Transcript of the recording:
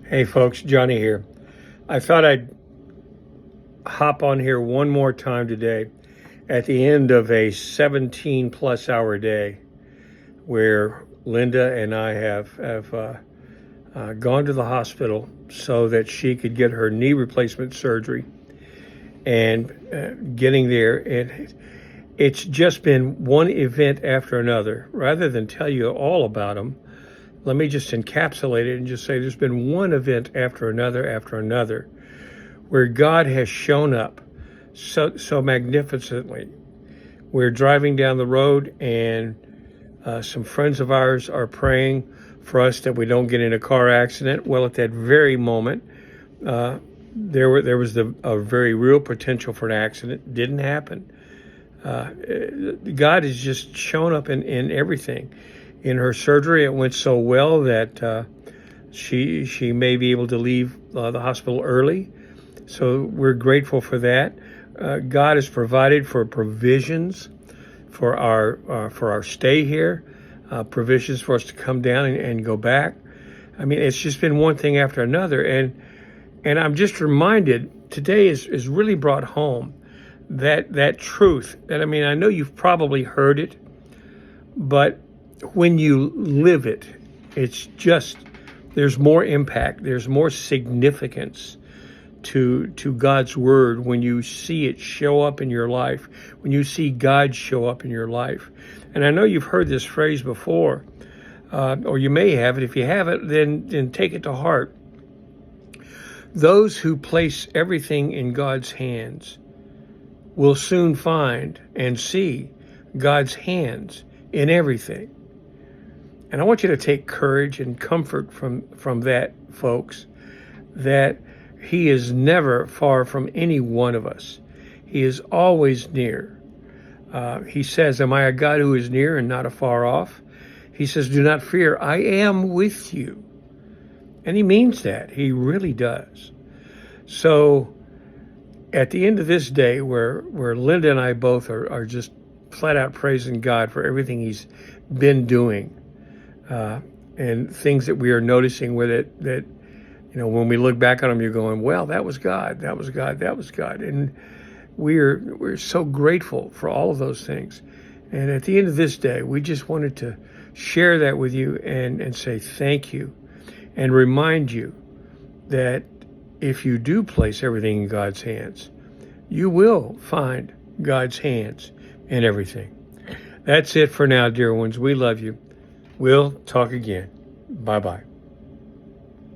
Hey folks, Johnny here. I thought I'd hop on here one more time today at the end of a 17 plus hour day where Linda and I have gone to the hospital so that she could get her knee replacement surgery. And getting there, it's just been one event after another. Rather than tell you all about them, let me just encapsulate it and just say there's been one event after another, where God has shown up so magnificently. We're driving down the road, and some friends of ours are praying for us that we don't get in a car accident. Well, at that very moment, there was a very real potential for an accident. Didn't happen. God has just shown up in everything. In her surgery, it went so well that she may be able to leave the hospital early. So we're grateful for that. God has provided for provisions for our stay here, provisions for us to come down and go back. I mean, it's just been one thing after another, and I'm just reminded today is really brought home that truth. And I mean, I know you've probably heard it, but when you live it, it's just, there's more impact, there's more significance to God's word when you see it show up in your life, when you see God show up in your life. And I know you've heard this phrase before, or you may have it. If you haven't, then take it to heart. Those who place everything in God's hands will soon find and see God's hands in everything. And I want you to take courage and comfort from that, folks, that He is never far from any one of us. He is always near. He says, "Am I a God who is near and not afar off?" He says, "Do not fear, I am with you." And He means that. He really does. So at the end of this day, where Linda and I both are just flat out praising God for everything He's been doing, and things that we are noticing with it, that, you know, when we look back on them, you're going, well, that was God, that was God, that was God. And we're so grateful for all of those things. And at the end of this day, we just wanted to share that with you and say thank you, and remind you that if you do place everything in God's hands, you will find God's hands in everything. That's it for now, dear ones. We love you. We'll talk again. Bye-bye.